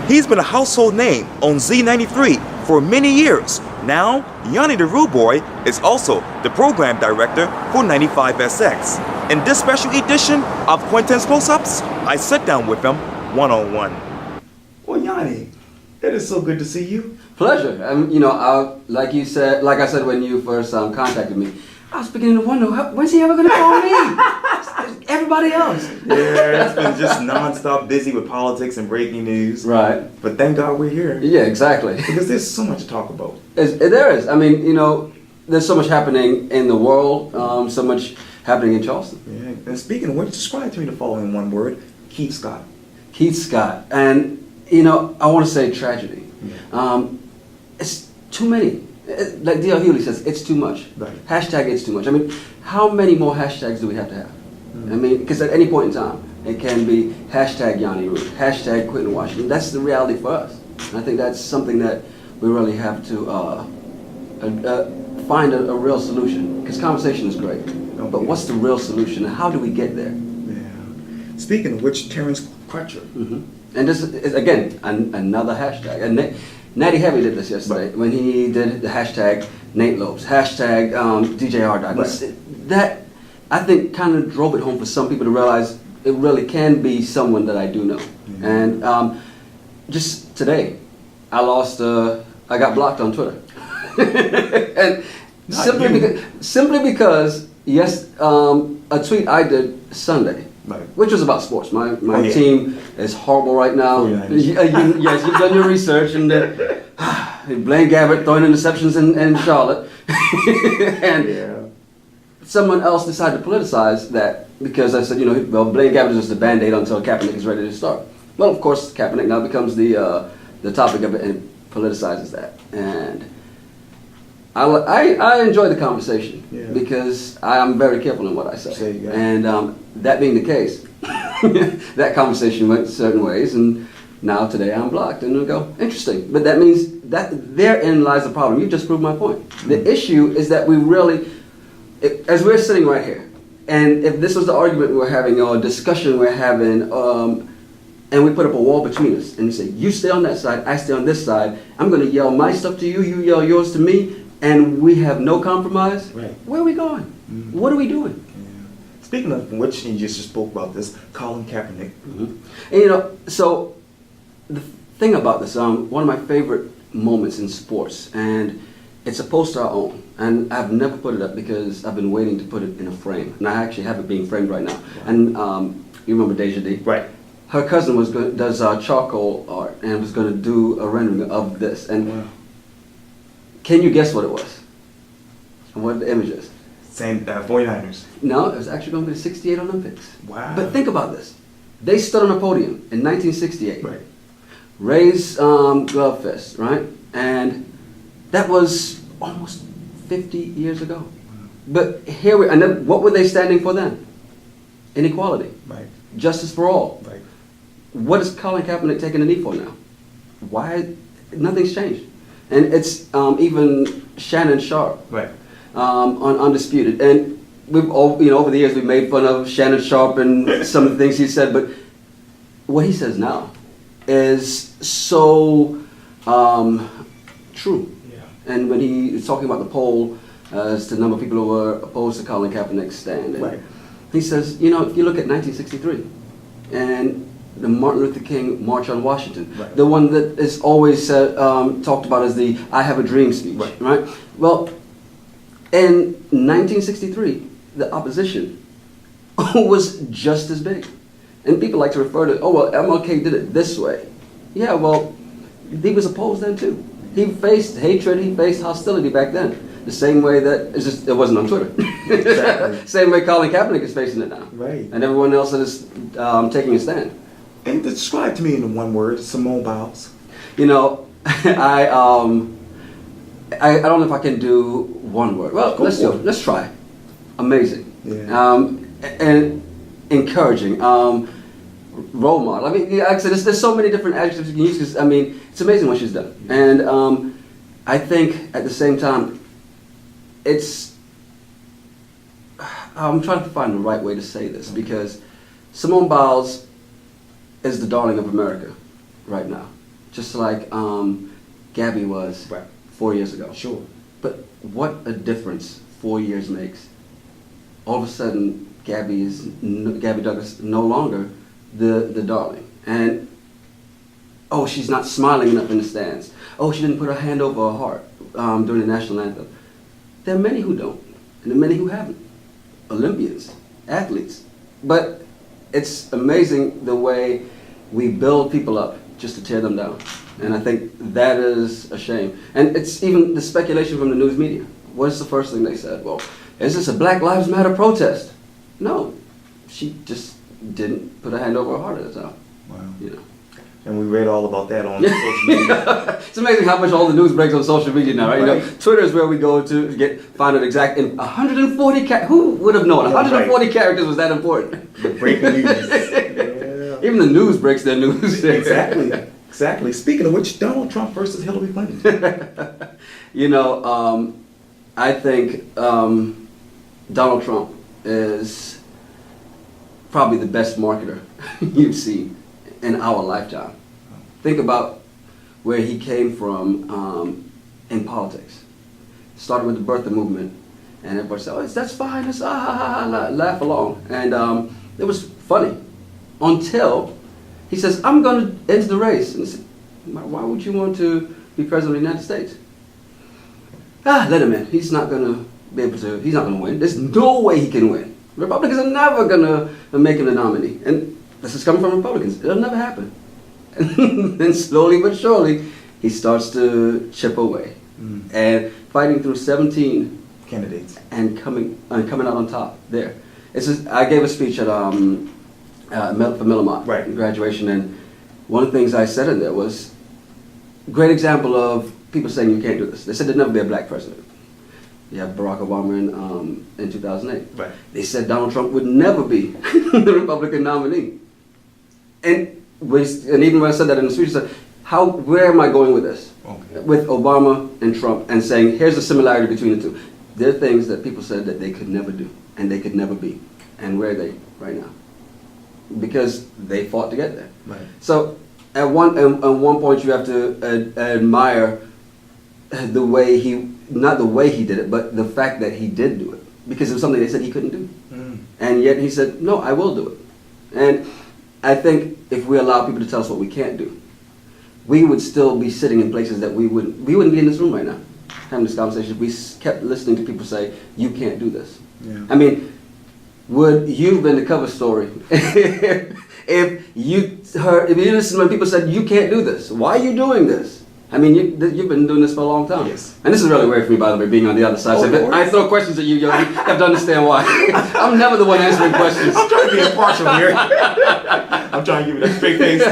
He's been a household name on Z93 for many years. Now, Yonni the Rude Boy is also the program director for 95SX. In this special edition of Quintin's Close-Ups, I sit down with him one-on-one. Well, Yonni, it is so good to see you. Pleasure. Like I said when you first contacted me, I was beginning to wonder, when's he ever going to call me? Everybody else. Yeah, it's been just non-stop busy with politics and breaking news. Right. But thank God we're here. Yeah, exactly. Because there's so much to talk about. There is. I mean, there's so much happening in the world, so much happening in Charleston. Yeah. And speaking of which, describe to me the following one word: Keith Scott. Keith Scott. And, I want to say tragedy. Yeah. It's too many. Like D.L. Hewley says, it's too much. Right. Hashtag it's too much. I mean, how many more hashtags do we have to have? I mean, because at any point in time, it can be hashtag Yonni Rude, hashtag Quintin Washington. That's the reality for us. And I think that's something that we really have to find a real solution. Because conversation is great, but what's the real solution and how do we get there? Yeah. Speaking of which, Terrence Crutcher. Mm-hmm. And this is, again, another hashtag. And Natty Heavy did this yesterday when he did the hashtag Nate Lopes, hashtag DJ R. Douglas. Right. That, I think, kind of drove it home for some people to realize it really can be someone that I do know. Mm-hmm. And just today, I got blocked on Twitter. And simply because, yes, a tweet I did Sunday, right, which was about sports. My team is horrible right now. Yes, you've done your research, and Blaine Gabbert throwing interceptions in Charlotte. And someone else decided to politicize that because I said, Blaine Gabbert is just a Band-Aid until Kaepernick is ready to start. Well, of course, Kaepernick now becomes the topic of it and politicizes that. And I enjoy the conversation because I am very careful in what I say. And that being the case, that conversation went certain ways, and now today I'm blocked. And I go, interesting. But that means that therein lies the problem. You just proved my point. The issue is that we really, as we're sitting right here, and if this was the argument we're having or a discussion we're having, and we put up a wall between us, and you say, you stay on that side, I stay on this side, I'm going to yell my stuff to you, you yell yours to me, and we have no compromise, right, where are we going? Mm-hmm. What are we doing? Yeah. Speaking of which, you just spoke about this, Colin Kaepernick. Mm-hmm. And so the thing about this, one of my favorite moments in sports, and it's a poster I own, and I've never put it up because I've been waiting to put it in a frame, and I actually have it being framed right now. Wow. And you remember Deja D? Right. Her cousin does charcoal art and was going to do a rendering of this, and wow. Can you guess what it was? And what the image is? Same 49ers. No, it was actually going to be the '68 Olympics. Wow. But think about this. They stood on a podium in 1968. Right. Raised glove fist, right? And that was almost 50 years ago. Wow. But here and then what were they standing for then? Inequality. Right. Justice for all. Right. What is Colin Kaepernick taking a knee for now? Why? Nothing's changed. And it's even Shannon Sharp, right, on Undisputed. And we've over the years we've made fun of Shannon Sharp and some of the things he said, but what he says now is so true. Yeah. And when he is talking about the poll as to the number of people who were opposed to Colin Kaepernick's stand, right, he says, if you look at 1963 and the Martin Luther King March on Washington, right, the one that is always talked about as the I Have a Dream speech, right? Well, in 1963, the opposition was just as big. And people like to refer to, MLK did it this way. Yeah, well, he was opposed then too. He faced hatred, he faced hostility back then. The same way that, it wasn't on Twitter. Exactly. Same way Colin Kaepernick is facing it now. Right. And everyone else is taking a stand. And describe to me in one word, Simone Biles. I don't know if I can do one word. Well, let's try. Amazing. Yeah. And encouraging. Role model. I mean, like I said, there's so many different adjectives you can use because, it's amazing what she's done. And I think at the same time, I'm trying to find the right way to say this because Simone Biles is the darling of America right now. just like Gabby was 4 years ago. Sure. But what a difference 4 years makes. All of a sudden, Gabby Douglas no longer the darling. And, oh, she's not smiling enough in the stands. Oh, she didn't put her hand over her heart during the national anthem. There are many who don't, and there are many who haven't. Olympians, athletes. But it's amazing the way we build people up just to tear them down. And I think that is a shame. And it's even the speculation from the news media. What's the first thing they said? Well, is this a Black Lives Matter protest? No, she just didn't put her hand over her heart at the time. Wow. You know. And we read all about that on social media. It's amazing how much all the news breaks on social media now, right? You know, Twitter is where we go to find out exact. In 140 who would have known? 140 characters was that important. The breaking news. Yeah. Even the news breaks their news. Exactly. Speaking of which, Donald Trump versus Hillary Clinton. You know, I think Donald Trump is probably the best marketer you've seen in our lifetime. Think about where he came from in politics. Started with the birther movement, and everybody said, "Oh, that's fine, let's laugh along." And it was funny until he says, "I'm going to enter the race." And I said, "Why would you want to be president of the United States?" Let him in. He's not going to be able to. He's not going to win. There's no way he can win. Republicans are never going to make him the nominee. And this is coming from Republicans. It'll never happen. And then slowly but surely, he starts to chip away. And fighting through 17 candidates and coming out on top there. I gave a speech at for Millamont graduation, and one of the things I said in there was great example of people saying you can't do this. They said there'd never be a black president. You have Barack Obama in 2008. Right. They said Donald Trump would never be the Republican nominee. And even when I said that in the speech, I said, where am I going with this? Okay. With Obama and Trump, and saying, here's the similarity between the two. There are things that people said that they could never do, and they could never be. And where are they right now? Because they fought to get there. Right. So at one point you have to admire the way not the way he did it, but the fact that he did do it. Because it was something they said he couldn't do. And yet he said, no, I will do it. And I think if we allow people to tell us what we can't do, we would still be sitting in places that we wouldn't be in this room right now, having this conversation. We kept listening to people say, you can't do this. Yeah. I mean, would you have been the cover story if you listened when people said, you can't do this? Why are you doing this? I mean, you've been doing this for a long time. Yes. And this is really weird for me, by the way, being on the other side. So if I throw questions at you, you have to understand why. I'm never the one answering questions. I'm trying to be impartial here. I'm trying to give you that straight face.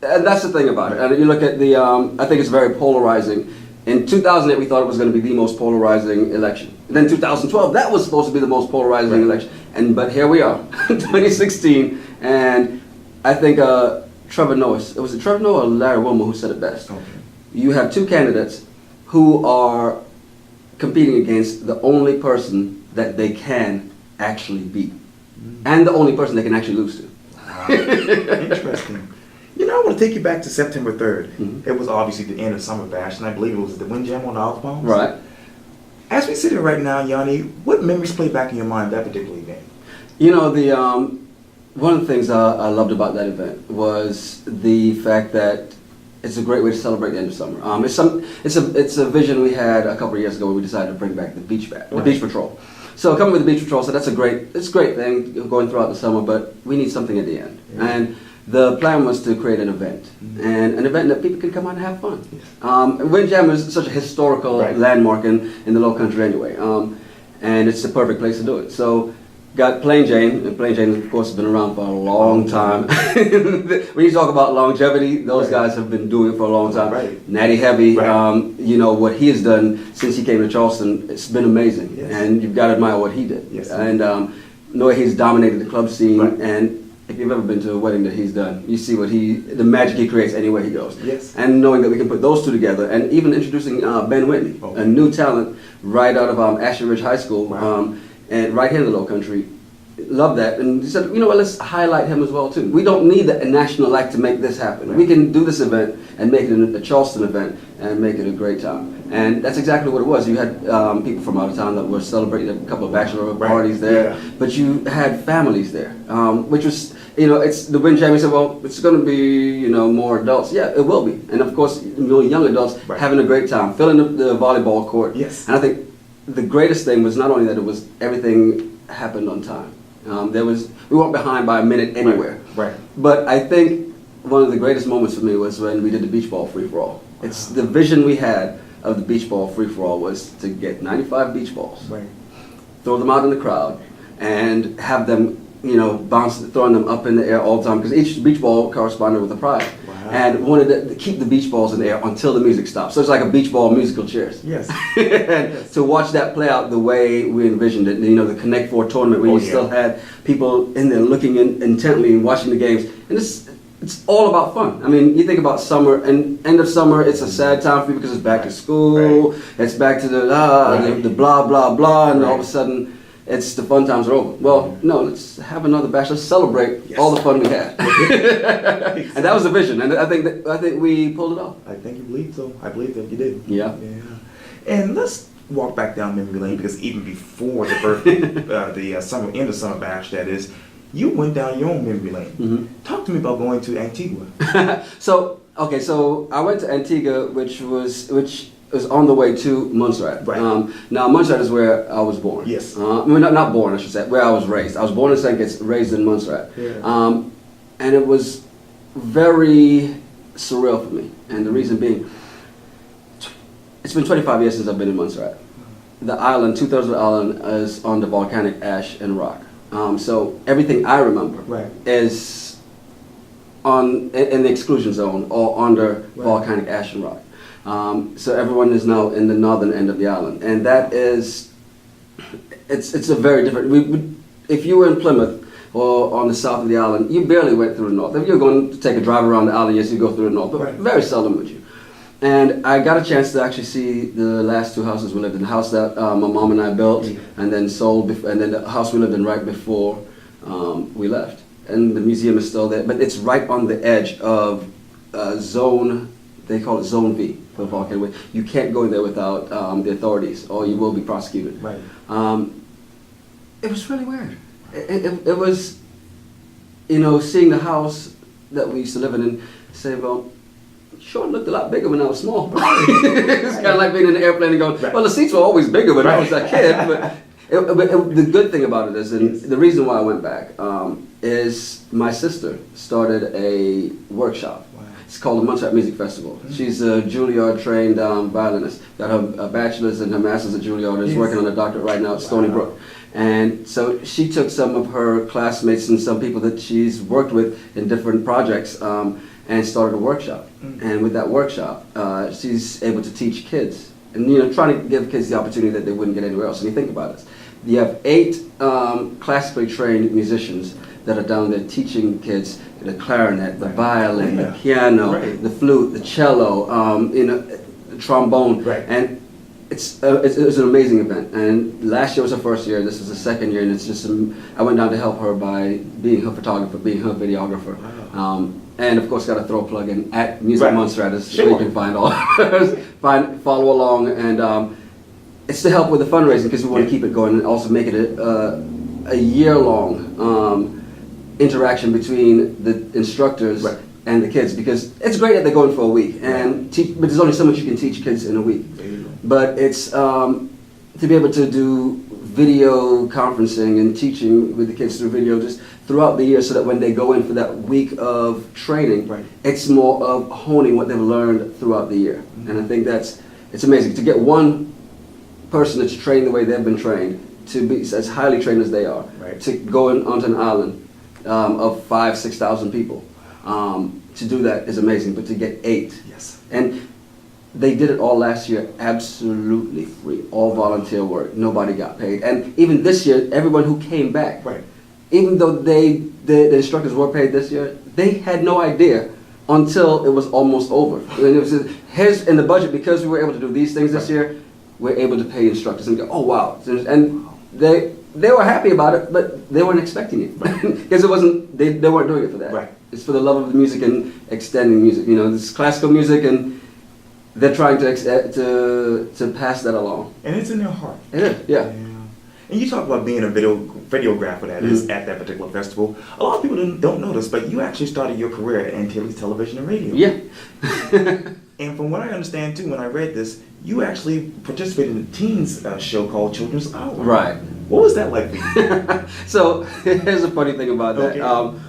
And that's the thing about it. And you look at I think it's very polarizing. In 2008, we thought it was going to be the most polarizing election. And then 2012, that was supposed to be the most polarizing election. But here we are, 2016, and I think Trevor Noah, was it Trevor Noah or Larry Wilmore who said it best? Okay. You have two candidates who are competing against the only person that they can actually beat, and the only person they can actually lose to. Wow. Interesting. You know, I want to take you back to September 3rd. Mm-hmm. It was obviously the end of Summer Bash, and I believe it was the Windjam on the Olive Palms. Right. As we sit here right now, Yonni, what memories play back in your mind of that particular event? You know, one of the things I loved about that event was the fact that it's a great way to celebrate the end of summer. It's a vision we had a couple of years ago where we decided to bring back the beach patrol. So coming with the beach patrol, so it's a great thing going throughout the summer, but we need something at the end. Yeah. And the plan was to create an event, and an event that people can come out and have fun. Windjam is such a historical landmark in the Low Country anyway, and it's the perfect place to do it. So got Plain Jane, and Plain Jane, of course, has been around for a long time. When you talk about longevity, those guys have been doing it for a long time. Right. Natty Heavy, you know, what he has done since he came to Charleston, it's been amazing. Yes. And you've got to admire what he did. Yes. And the way he's dominated the club scene, and if you've ever been to a wedding that he's done, you see the magic he creates anywhere he goes. Yes. And knowing that we can put those two together, and even introducing Ben Whitney, a new talent right out of Ashley Ridge High School, and right here in the Low Country, loved that, and he said, you know what, let's highlight him as well too. We don't need a national act to make this happen. Right. We can do this event and make it a Charleston event and make it a great time. And that's exactly what it was. You had people from out of town that were celebrating a couple of bachelor parties there, but you had families there, which was, you know, it's the Win Champion said, well, it's going to be, you know, more adults. Yeah, it will be. And of course, you know, young adults having a great time, filling the volleyball court. Yes. And I think the greatest thing was not only that it was everything happened on time. We weren't behind by a minute anywhere. Right. But I think one of the greatest moments for me was when we did the beach ball free for all. It's the vision we had of the beach ball free for all was to get 95 beach balls, throw them out in the crowd, and have them, you know, throwing them up in the air all the time, because each beach ball corresponded with a prize. And wanted to keep the beach balls in the air until the music stopped. So it's like a beach ball musical chairs. Yes. And to watch that play out the way we envisioned it, you know, the Connect Four tournament where you still had people in there looking intently and watching the games. And it's all about fun. I mean, you think about summer, and end of summer, it's a sad time for you because it's back to school, it's back to the blah, blah, blah, and all of a sudden, it's the fun times are over. Well, no, let's have another bash. Let's celebrate all the fun we had. And that was the vision, and I think we pulled it off. I think you believe so. I believe that you did. Yeah. And let's walk back down memory lane, because even before the birthday, end of summer bash, that is, you went down your own memory lane. Mm-hmm. Talk to me about going to Antigua. So I went to Antigua, which was on the way to Montserrat. Right. Now, Montserrat is where I was born. Yes. I mean, not born, I should say, where I was raised. I was born in St. Kitts, raised in Montserrat. Yeah. And it was very surreal for me. And the reason being, it's been 25 years since I've been in Montserrat. The island, 2/3 of the island is on the volcanic ash and rock. So everything I remember is in the exclusion zone or under volcanic ash and rock. So everyone is now in the northern end of the island, and that is, it's a very different. If you were in Plymouth or on the south of the island, you barely went through the north. If you're going to take a drive around the island, yes, you go through the north, but very seldom would you. And I got a chance to actually see the last two houses we lived in. The house that my mom and I built and then sold, and then the house we lived in right before we left. And the museum is still there, but it's right on the edge of zone, they call it Zone V for the volcano. You can't go there without the authorities, or you will be prosecuted. Right. It was really weird. It was, you know, seeing the house that we used to live in and say, well, sure, it looked a lot bigger when I was small. It's kind of like being in an airplane and going, well, the seats were always bigger when I was a kid. But the good thing about it is, and the reason why I went back, is my sister started a workshop. It's called the Montserrat Music Festival. She's a Juilliard-trained violinist. Got her bachelor's and her master's at Juilliard. Is working on a doctorate right now at Stony Brook. And so she took some of her classmates and some people that she's worked with in different projects and started a workshop. And with that workshop, she's able to teach kids. And, you know, trying to give kids the opportunity that they wouldn't get anywhere else. And you think about it. You have 8 classically trained musicians that are down there teaching kids the clarinet, the violin, the piano, the flute, the cello, you know, the trombone, and it's an amazing event. And last year was her first year. This is the second year, and it's just I went down to help her by being her photographer, being her videographer, and of course got to throw a plug in at Music Montserrat, where you can find all follow along, and it's to help with the fundraising because we want to keep it going and also make it a year-long interaction between the instructors and the kids, because it's great that they're going for a week and but there's only so much you can teach kids in a week. But it's to be able to do video conferencing and teaching with the kids through video just throughout the year, so that when they go in for that week of training, it's more of honing what they've learned throughout the year. And I think it's amazing to get one person that's trained the way they've been trained, to be as highly trained as they are, to go onto an island of 5,000-6,000 people. To do that is amazing, but to get 8. And they did it all last year absolutely free, all volunteer work, nobody got paid. And even this year, everyone who came back, even though the instructors were paid this year, they had no idea until it was almost over. And it was here's in the budget, because we were able to do these things this year, we're able to pay instructors. And go, oh wow. And they were happy about it, but they weren't expecting it because it wasn't. They weren't doing it for that. Right. It's for the love of the music and extending music. You know, this is classical music, and they're trying to pass that along. And it's in their heart. It is, yeah. And you talk about being a videographer that is at that particular festival. A lot of people don't know this, but you actually started your career at Antilles Television and Radio. Yeah. And from what I understand too, when I read this, you actually participated in a teens show called Children's Hour. Right. What was that like for you? So here's a funny thing about that. Okay.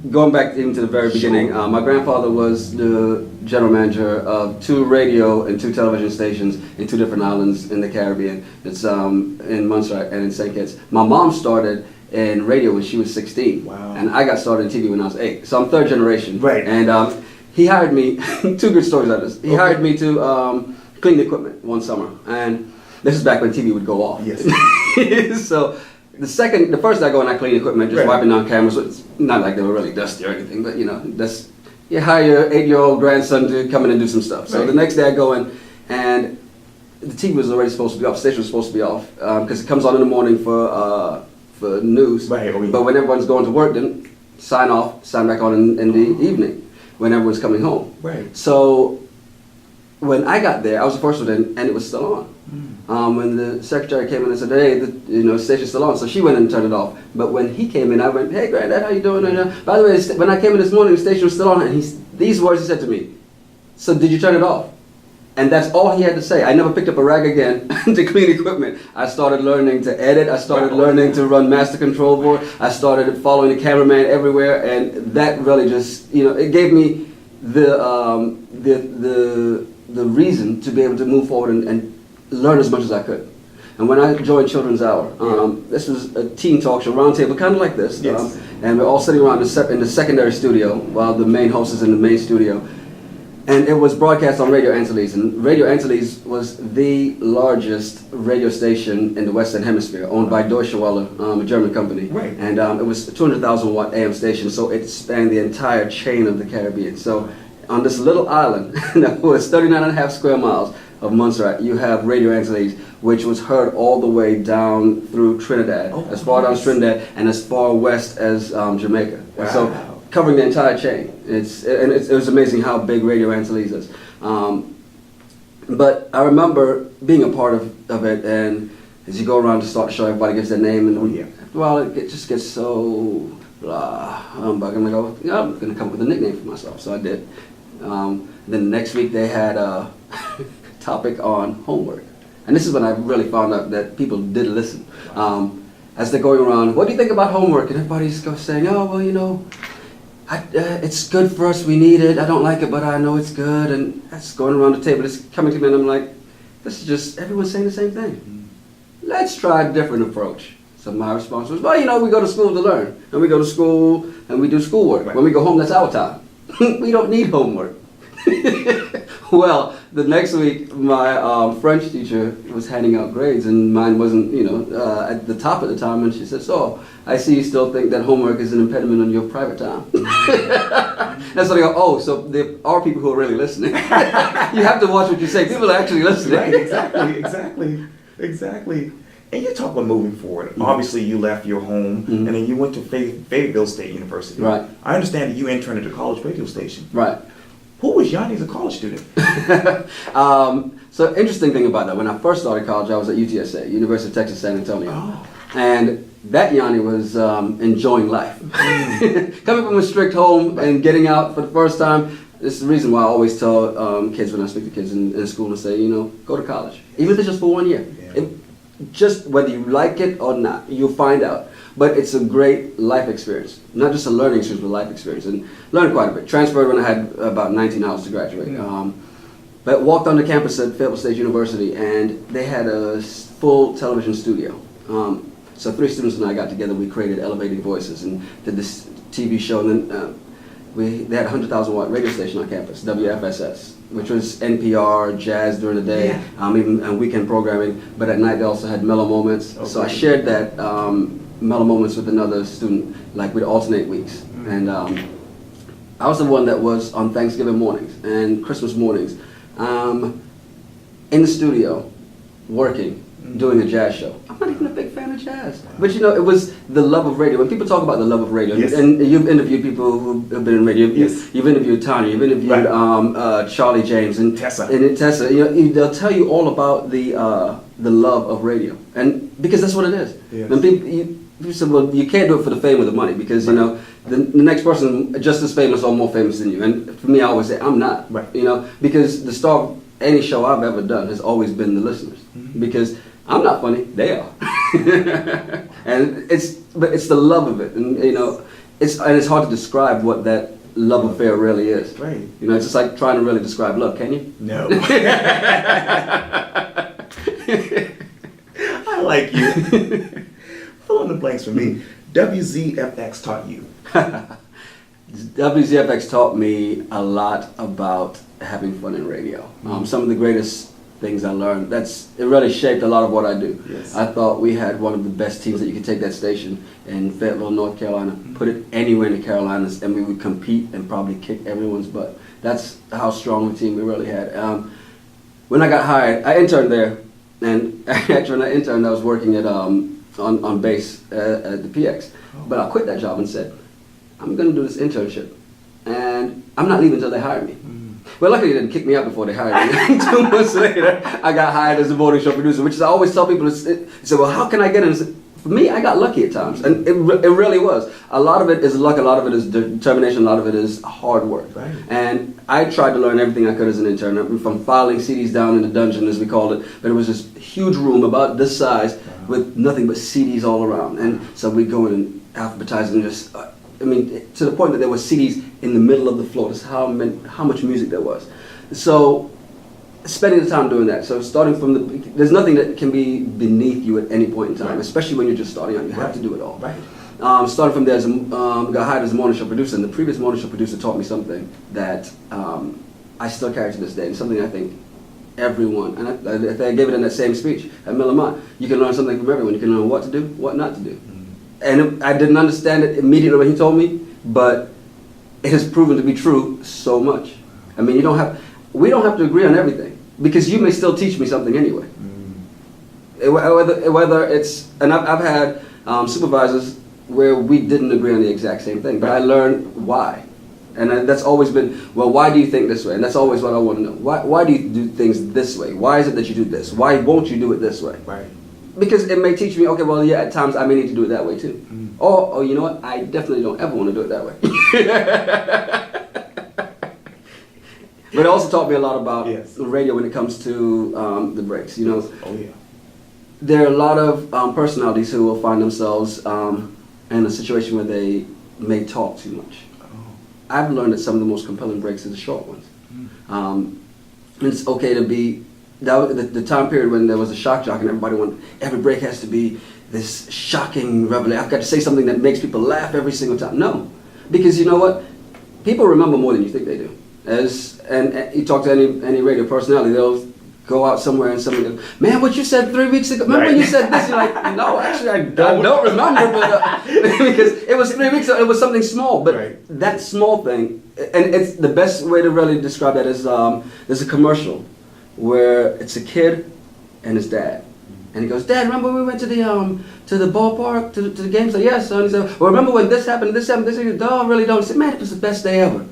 Going back even to the very beginning, my grandfather was the general manager of 2 radio and 2 television stations in 2 different islands in the Caribbean. It's in Montserrat and in St. Kitts. My mom started in radio when she was 16. Wow. And I got started in TV when I was 8. So I'm 3rd generation. Right. And he hired me, 2 good stories out of this. He hired me to clean the equipment one summer. And this is back when TV would go off. Yes. So the first day I go and I clean equipment, just Right. wiping down cameras. So it's not like they were really dusty or anything, but you know, you hire your 8-year-old grandson to come in and do some stuff. So Right. the next day I go in and the TV was already supposed to be off, the station was supposed to be off, because it comes on in the morning for news. Right. Oh, yeah. But when everyone's going to work, then sign back on in the evening when everyone's coming home. Right. So when I got there, I was the first one in, and it was still on. When the secretary came in and said, "Hey, the station's still on," so she went in and turned it off. But when he came in, I went, "Hey, Granddad, how you doing?" And, by the way, when I came in this morning, the station was still on, and these words he said to me. "So did you turn it off?" And that's all he had to say. I never picked up a rag again to clean equipment. I started learning to edit. I started learning to run master control board. I started following the cameraman everywhere, and that really just, it gave me the reason to be able to move forward and learn as much as I could. And when I joined Children's Hour, this was a teen talk show, roundtable, kind of like this. Yes. And we're all sitting around in the secondary studio while the main host is in the main studio. And it was broadcast on Radio Antilles. And Radio Antilles was the largest radio station in the Western Hemisphere, owned by Deutsche Welle, a German company. Right. And it was a 200,000 watt AM station, so it spanned the entire chain of the Caribbean. So on this little island that was 39.5 square miles of Montserrat, you have Radio Antilles, which was heard all the way down through Trinidad, as far down as Trinidad and as far west as Jamaica. Wow. So covering the entire chain. It was amazing how big Radio Antilles is. But I remember being a part of it, and as you go around to start the show, everybody gives their name, and well, it just gets so blah. I'm going to go, I'm going to come up with a nickname for myself, so I did. Then the next week they had a topic on homework. And this is when I really found out that people did listen. As they're going around, what do you think about homework? And everybody's saying, oh, well, it's good for us, we need it, I don't like it, but I know it's good. And that's going around the table, it's coming to me, and I'm like, this is just, everyone's saying the same thing. Let's try a different approach. So my response was, well, we go to school to learn. And we go to school and we do schoolwork. Right. When we go home, that's our time. We don't need homework. Well, the next week, my French teacher was handing out grades, and mine wasn't, at the top at the time. And she said, "So, I see you still think that homework is an impediment on your private time." And so I go, "Oh, so there are people who are really listening." You have to watch what you say. People are actually listening. Right, exactly. And you talk about moving forward. Mm-hmm. Obviously, you left your home, and then you went to Fayetteville State University. Right. I understand that you interned at a college radio station. Right. Who was Yonni as a college student? So interesting thing about that, when I first started college, I was at UTSA, University of Texas San Antonio. Oh. And that Yonni was enjoying life. Coming from a strict home and getting out for the first time, this is the reason why I always tell kids when I speak to kids in school and say, go to college. Even if it's just for 1 year. Yeah. Just whether you like it or not, you'll find out. But it's a great life experience. Not just a learning experience, but a life experience. And learned quite a bit. Transferred when I had about 19 hours to graduate. But walked on the campus at Fayetteville State University, and they had a full television studio. So 3 students and I got together, we created Elevating Voices and did this TV show. And then they had a 100,000 watt radio station on campus, WFSS, which was NPR, jazz during the day, even weekend programming. But at night they also had mellow moments. Okay. So I shared that mellow moments with another student, like we'd alternate weeks. And I was the one that was on Thanksgiving mornings and Christmas mornings in the studio working doing a jazz show. I'm not even a big fan of jazz. But you know, it was the love of radio. When people talk about the love of radio, and you've interviewed people who have been in radio, you've interviewed Tanya, you've interviewed Charlie James and Tessa. You know, they'll tell you all about the love of radio, and because that's what it is. When people say, well, you can't do it for the fame or the money, because you know the next person just as famous or more famous than you. And for me, I always say I'm not. You know, because the star of any show I've ever done has always been the listeners. Because I'm not funny, they are. And it's the love of it, and you know, it's hard to describe what that love affair really is. Right. You know, it's just like trying to really describe love. Can you? No. I like you. Fill in the blanks for me. WZFX taught you. WZFX taught me a lot about having fun in radio. Some of the greatest things I learned, it really shaped a lot of what I do. I thought we had one of the best teams that you could take that station in Fayetteville, North Carolina, put it anywhere in the Carolinas, and we would compete and probably kick everyone's butt. That's how strong a team we really had. When I got hired, I interned there, and actually when I interned, I was working at on bass at the PX. But I quit that job and said, I'm going to do this internship, and I'm not leaving until they hire me. Well, luckily they didn't kick me out before they hired me. 2 months later, I got hired as a morning show producer, which is, I always tell people, they say, well, how can I get in? For me, I got lucky at times, and it really was. A lot of it is luck, a lot of it is determination, a lot of it is hard work. And I tried to learn everything I could as an intern, from filing CDs down in the dungeon, as we called it, but it was this huge room about this size with nothing but CDs all around. And so we'd go in and alphabetize and just... I mean, to the point that there were CDs in the middle of the floor. That's how much music there was. So, spending the time doing that. So, starting from there's nothing that can be beneath you at any point in time, especially when you're just starting out. You have to do it all. Starting from there, got hired as a morning show producer, and the previous morning show producer taught me something that I still carry to this day, and something I think everyone, and I gave it in that same speech at Miller Mott. You can learn something from everyone. You can learn what to do, what not to do. And I didn't understand it immediately when he told me, but it has proven to be true so much. I mean, we don't have to agree on everything, because you may still teach me something anyway. Whether it's, and I've had supervisors where we didn't agree on the exact same thing, but I learned why. And that's always been, well, why do you think this way? And that's always what I want to know. Why do you do things this way? Why is it that you do this? Why won't you do it this way? Because it may teach me, okay, well, yeah, at times I may need to do it that way too. Or, you know what, I definitely don't ever want to do it that way. But it also taught me a lot about radio when it comes to the breaks, you know. There are a lot of personalities who will find themselves in a situation where they may talk too much. I've learned that some of the most compelling breaks are the short ones. It's okay to be... the time period when there was a shock jock and everybody wanted, every break has to be this shocking revelation. I've got to say something that makes people laugh every single time. No, because you know what? People remember more than you think they do. And you talk to any radio personality, they'll go out somewhere and somebody goes, man, what you said 3 weeks ago? Remember when you said this? You're like, no, actually I don't remember, but, because it was 3 weeks ago. It was something small, but that small thing, and it's the best way to really describe that is there's a commercial where it's a kid and his dad, and he goes, Dad, remember when we went to the ballpark to the games? I said, yes, son. He said, well, remember when this happened? He said, no, I really don't. I said, man, it was the best day ever.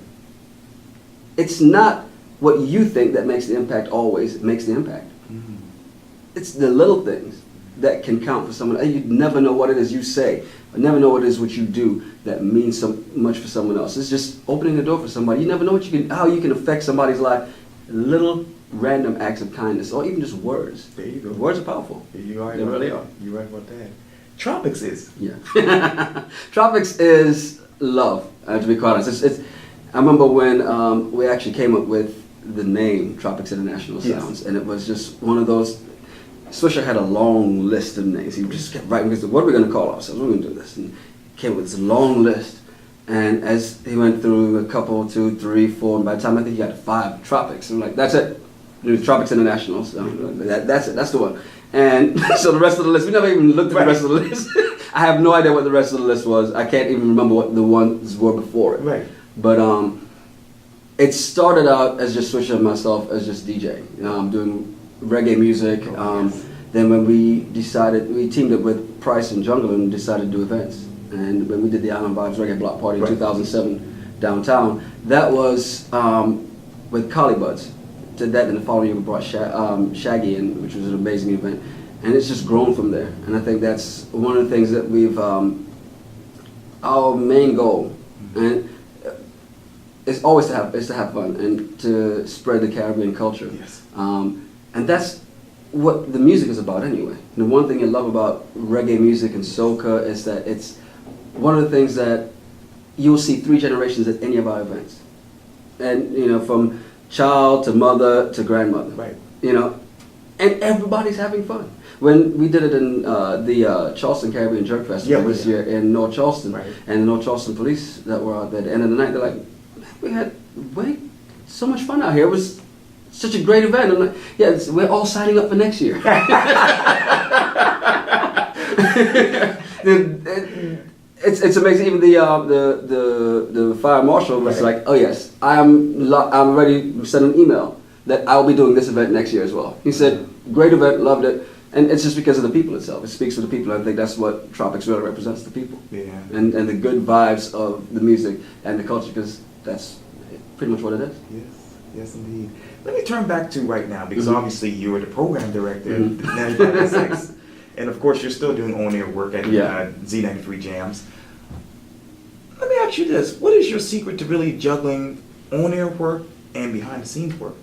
It's not what you think that makes the impact always. It makes the impact. It's the little things that can count for someone. You never know what it is you say. I never know what it is what you do that means so much for someone else. It's just opening the door for somebody. You never know how you can affect somebody's life. Little random acts of kindness, or even just words. There you go. Words are powerful. You are. They really are. You're right about that. Tropics is. Yeah. Tropics is love. To be quite honest, I remember when we actually came up with the name Tropics International Sounds, and it was just one of those. Swisher had a long list of names. He just kept writing. He said, "What are we going to call ourselves? What are we going to do this?" And came up with this long list. And as he went through a couple, 2, 3, 4, and by the time I think he got to 5 Tropics, I'm like, that's it. Tropics International. So that's it. That's the one. And so the rest of the list, we never even looked at the rest of the list. I have no idea what the rest of the list was. I can't even remember what the ones were before it. But it started out as just Swisher and myself as just DJ, doing reggae music, then when we teamed up with Price and Jungle and decided to do events. And when we did the Island Vibes Reggae Block Party in 2007 downtown, that was with Collie Buds. Did that, and the following year we brought Shaggy in, which was an amazing event. And it's just grown from there. And I think that's one of the things that we've, our main goal, and it's always to have fun and to spread the Caribbean culture. Yes. And that's what the music is about anyway. And the one thing I love about reggae music and soca is that it's one of the things that you'll see 3 generations at any of our events. And, you know, from child to mother to grandmother. Right. You know, and everybody's having fun. When we did it in the Charleston Caribbean Jerk Festival this year in North Charleston, and the North Charleston police that were out there at the end of the night, they're like, we had so much fun out here. It was such a great event. I'm like, yeah, we're all signing up for next year. It's amazing. Even the fire marshal was like, oh yes, I'm ready to send an email that I'll be doing this event next year as well. He said, great event, loved it. And it's just because of the people itself. It speaks to the people. I think that's what Tropics really represents, the people. Yeah. And the good vibes of the music and the culture, because that's pretty much what it is. Yes, indeed. Let me turn back to right now, because obviously you were the program director at 95SX. And of course, you're still doing on-air work at Z93 Jams. Let me ask you this. What is your secret to really juggling on-air work and behind-the-scenes work?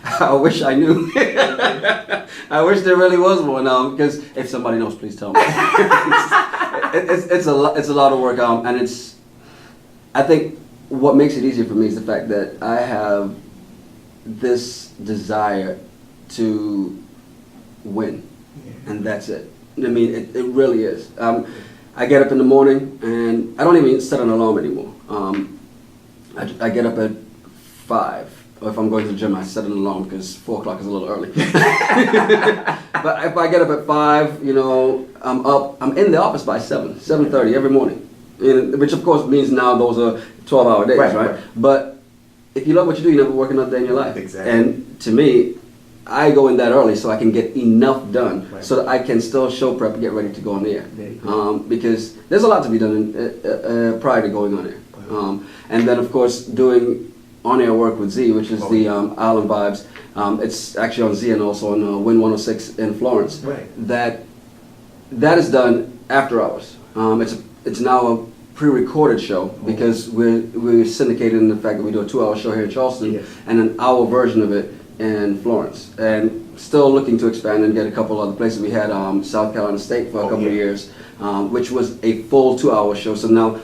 I wish I knew. I wish there really was one. Because if somebody knows, please tell me. It's a lot of work. And it's, I think what makes it easier for me is the fact that I have this desire to win. And that's it. I mean, it really is. I get up in the morning and I don't even set an alarm anymore. I get up at 5. Or if I'm going to the gym, I set an alarm because 4 o'clock is a little early. But if I get up at 5, you know, I'm in the office by 7:30 every morning. Which of course means now those are 12-hour days, right? But if you love what you do, you never work another day in your life. Exactly. And to me, I go in that early so I can get enough done so that I can still show prep and get ready to go on the air. Because there's a lot to be done prior to going on air. And then of course doing on-air work with Z, which is the Island Vibes. It's actually on Z and also on Win 106 in Florence. That is done after hours. It's now a pre-recorded show because we're syndicated in the fact that we do a 2-hour show here in Charleston and an hour version of it in Florence. And still looking to expand and get a couple other places. We had South Carolina State for a couple of years, which was a full 2-hour show. So now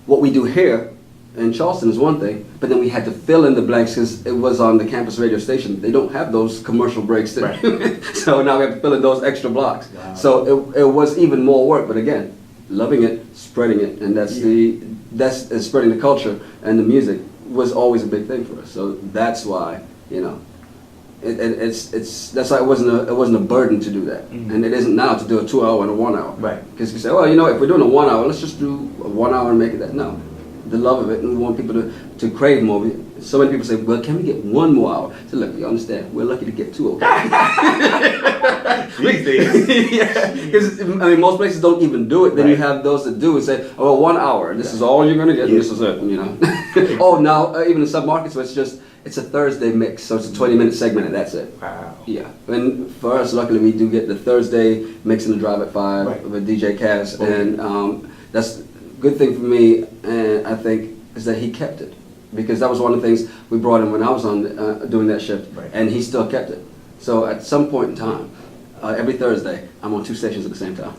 what we do here in Charleston is one thing, but then we had to fill in the blanks because it was on the campus radio station. They don't have those commercial breaks. So now we have to fill in those extra blocks. Wow. So it was even more work, but again, loving it, spreading it, and that's spreading the culture and the music was always a big thing for us. So that's why, you know, that's why it wasn't a burden to do that, and it isn't now to do a 2-hour and a 1-hour. Right. Because you say, well, you know, if we're doing a 1 hour, let's just do a 1 hour and make it that. No. The love of it, and we want people to crave more. So many people say, well, can we get 1 more hour? So look, you understand, we're lucky to get 2 of them. These days. Because, I mean, most places don't even do it. Then you have those that do and say, oh, 1 hour, this is all you're going to get, and this is it, you know. Oh, now, even in some markets where it's a Thursday mix, so it's a 20-minute segment, and that's it. Wow. Yeah. And for us, luckily, we do get the Thursday mix in the drive at 5 with DJ Cass, and that's good thing for me, and I think, is that he kept it, because that was one of the things we brought in when I was on doing that shift, and he still kept it. So at some point in time, every Thursday, I'm on 2 stations at the same time.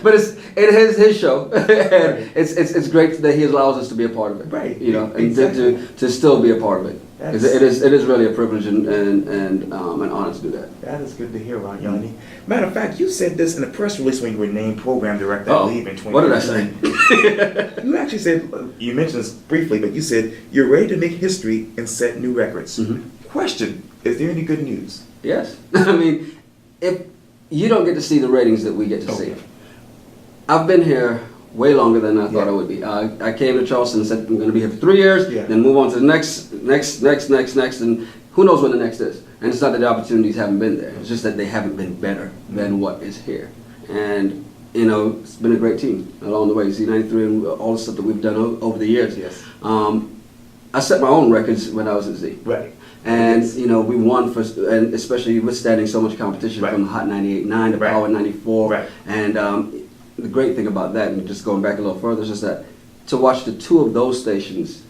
But it is his show, and it's great that he allows us to be a part of it, you know, and to still be a part of it. Because it is really a privilege and an honor to do that. That is good to hear, Yonni. Matter of fact, you said this in a press release when you were named program director, I believe, in 2019. What did I say? You actually said, you mentioned this briefly, but you said you're ready to make history and set new records. Question, is there any good news? Yes. I mean, if you don't get to see the ratings that we get to see. I've been here way longer than I thought I would be. I came to Charleston and said, I'm going to be here for 3 years, then move on to the next, and who knows when the next is. And it's not that the opportunities haven't been there. It's just that they haven't been better than what is here. And, you know, it's been a great team along the way. Z93 and all the stuff that we've done over the years. Yes. I set my own records when I was at Z. Right. And, you know, we won for, and especially withstanding so much competition Right. from the Hot 98.9 to Right. Power 94. Right. And the great thing about that, and just going back a little further, is just that to watch the two of those stations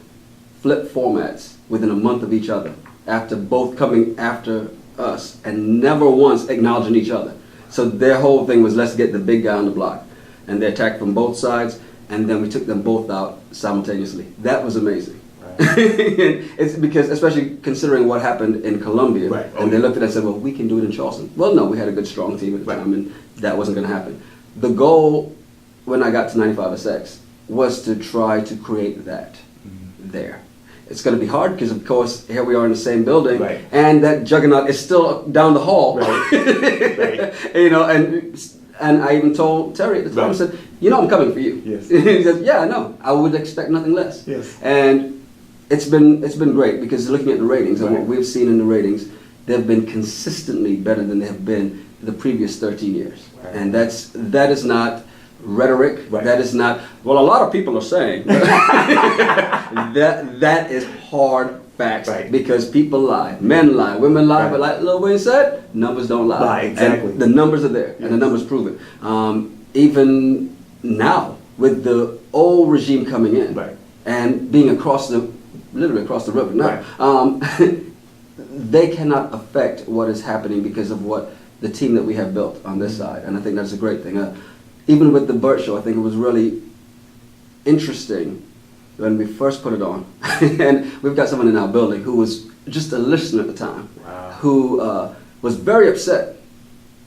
flip formats within a month of each other, after both coming after us and never once acknowledging each other. So their whole thing was, let's get the big guy on the block. And they attacked from both sides, and then we took them both out simultaneously. That was amazing. It's because, especially considering what happened in Columbia, Right. and they looked at it and said, well, we can do it in Charleston. Well, no, we had a good, strong team at the time, and that wasn't going to happen. The goal, when I got to 95SX, was to try to create that there. It's going to be hard because, of course, here we are in the same building, Right. and that juggernaut is still down the hall. Right. Right. You know, and I even told Terry at the time, I said, you know, I'm coming for you. Yes. He said, yeah, I know. I would expect nothing less. Yes. And it's been great because looking at the ratings and what we've seen in the ratings, they've been consistently better than they have been the previous 13 years. Right. And that is not rhetoric. Right. That is not, well, a lot of people are saying that is hard facts. Right. Because people lie, men lie, women lie, Right. but like Lil Wayne said, numbers don't lie. Lie, exactly. And the numbers are there, and the numbers prove it. Even now, with the old regime coming in, Right. and being literally across the river now, they cannot affect what is happening because of what the team that we have built on this side, and I think that's a great thing. Even with the Burt Show, I think it was really interesting when we first put it on, and we've got someone in our building who was just a listener at the time, who was very upset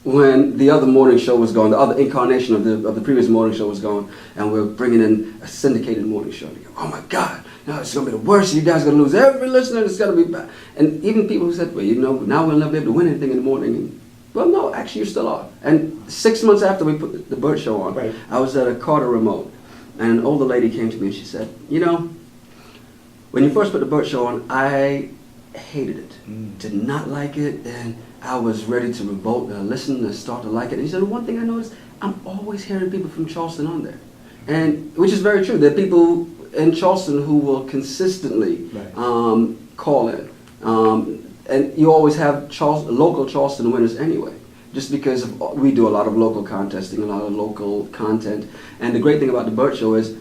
when the other morning show was gone, the other incarnation of the previous morning show was gone, and we were bringing in a syndicated morning show. And oh my God, no, it's going to be the worst. You guys are going to lose every listener. It's going to be bad. And even people who said, well, you know, now we'll never be able to win anything in the morning. And, well, no, actually, you still are. And 6 months after we put the Burt Show on, I was at a Carter remote, and an older lady came to me and she said, you know, when you first put the Burt Show on, I hated it, did not like it, and I was ready to revolt and listen and start to like it. And he said, one thing I noticed, I'm always hearing people from Charleston on there, and which is very true. There are people in Charleston who will consistently call in, and you always have local Charleston winners anyway, just because we do a lot of local contesting, a lot of local content. And the great thing about the Burt Show is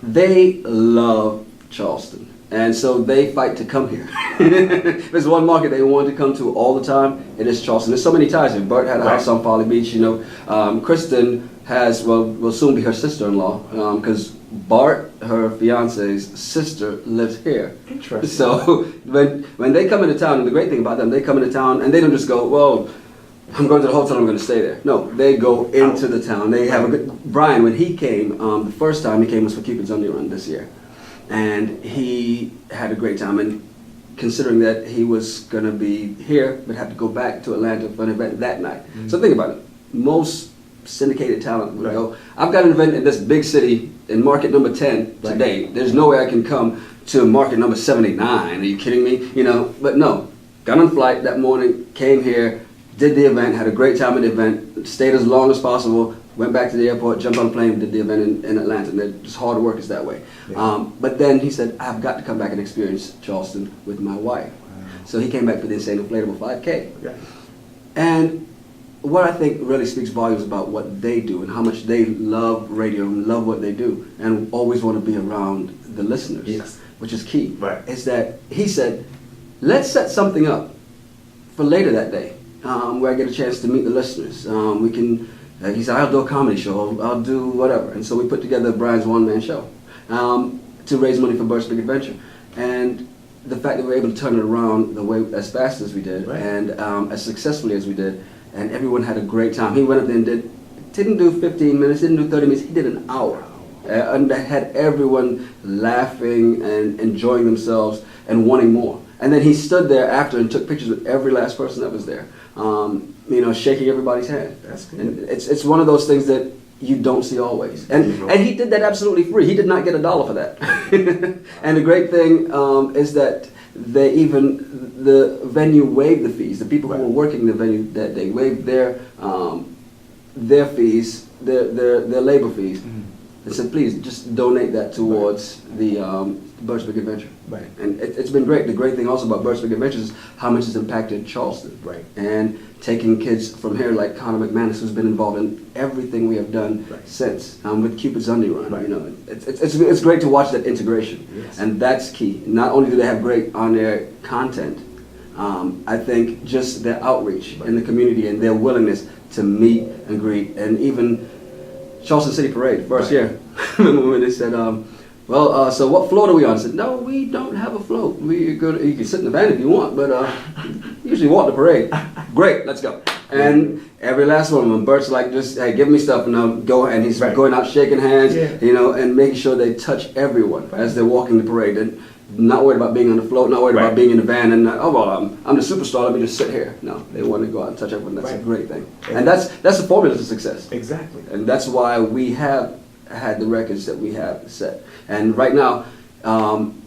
they love Charleston. And so they fight to come here. If there's one market they want to come to all the time, it is Charleston. There's so many ties here. Burt had a house on Folly Beach, you know. Kristen has, will soon be her sister-in-law, because Bart, her fiance's sister, lives here. Interesting. So when they come into town, and the great thing about them, they come into town and they don't just go, well, I'm going to the hotel, I'm going to stay there. No, they go into the town. They have a good, Brian, when he came, the first time he came was for Cupid's Onion Run this year. And he had a great time, and considering that he was going to be here, but had to go back to Atlanta for an event that night. So think about it. Most syndicated talent would go, I've got an event in this big city in market number 10 today. There's no way I can come to market number 79. Are you kidding me? You know, but no. Got on flight that morning, came here, did the event, had a great time at the event, stayed as long as possible, went back to the airport, jumped on a plane, did the event in Atlanta. And they're just hard work is that way. But then he said, I've got to come back and experience Charleston with my wife. So he came back for the Insane Inflatable 5K. And what I think really speaks volumes about what they do and how much they love radio and love what they do and always want to be around the listeners, which is key, is that he said, let's set something up for later that day where I get a chance to meet the listeners. We can, he said, I'll do a comedy show, I'll do whatever. And so we put together Brian's one-man show to raise money for Burt's Big Adventure. And the fact that we were able to turn it around the way as fast as we did and as successfully as we did, and everyone had a great time. He went up there and didn't do 15 minutes, didn't do 30 minutes, he did an hour. And that had everyone laughing and enjoying themselves and wanting more. And then he stood there after and took pictures with every last person that was there, you know, shaking everybody's hand. That's good. And it's one of those things that you don't see always. And he did that absolutely free. He did not get $1 for that. And the great thing is that the venue waived the fees. The people who were working the venue that day waived their fees, their labor fees. They said, please just donate that towards the Birchburg Adventure. Right. And it's been great. The great thing also about Birchburg Adventures is how much it's impacted Charleston. Right. And taking kids from here like Connor McManus, who's been involved in everything we have done since, with Cupid's Sunday Run. Right. You know, it's great to watch that integration. Yes. And that's key. Not only do they have great on-air content, I think just their outreach in the community and their willingness to meet and greet, and even Charleston City Parade, first year. Remember when they said, so what float are we on? I said, no, we don't have a float. You can sit in the van if you want, but usually walk the parade. Great, let's go. And every last one of them, Bert's like, just, hey, give me stuff, and I'll go. And he's going out shaking hands, you know, and making sure they touch everyone as they're walking the parade. And not worried about being on the float, not worried about being in the van, and I'm the superstar, let me just sit here. No, they want to go out and touch everyone. That's a great thing. And that's the formula to success. Exactly. And that's why we have had the records that we have set. And right now,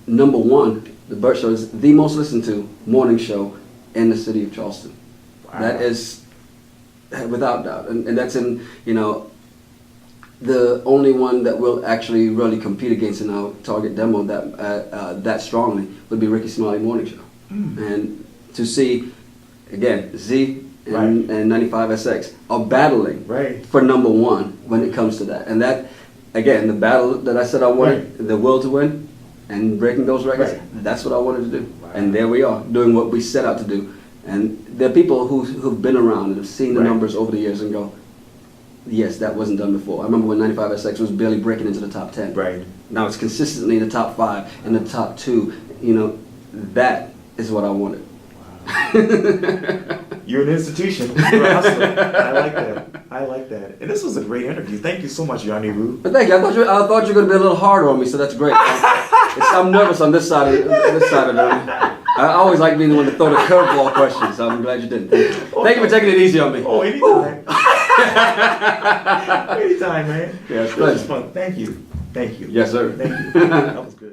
number one, the Burt Show is the most listened to morning show in the city of Charleston. Wow. That is without doubt. And that's in, you know, the only one that will actually really compete against in our target demo that strongly would be Ricky Smiley Morning Show. And to see, again, Z and 95SX are battling for number one when it comes to that. And that, again, the battle that I said I wanted, the will to win, and breaking those records, that's what I wanted to do. Wow. And there we are, doing what we set out to do. And there are people who've been around and have seen the numbers over the years and go, yes, that wasn't done before. I remember when 95SX was barely breaking into the top 10. Right. Now it's consistently in the top 5, in the top 2. You know, that is what I wanted. Wow. You're an institution. You're a hustler. I like that. I like that. And this was a great interview. Thank you so much, Yonni Rude. But thank you. I thought you were going to be a little harder on me, so that's great. I'm nervous on this side of it. I always like being the one to throw the curveball questions, so I'm glad you didn't. Thank you for taking it easy on me. Oh, anytime. Anytime, man. Yeah, it's It was fun. Thank you. Thank you. Yes, sir. Thank you. That was good.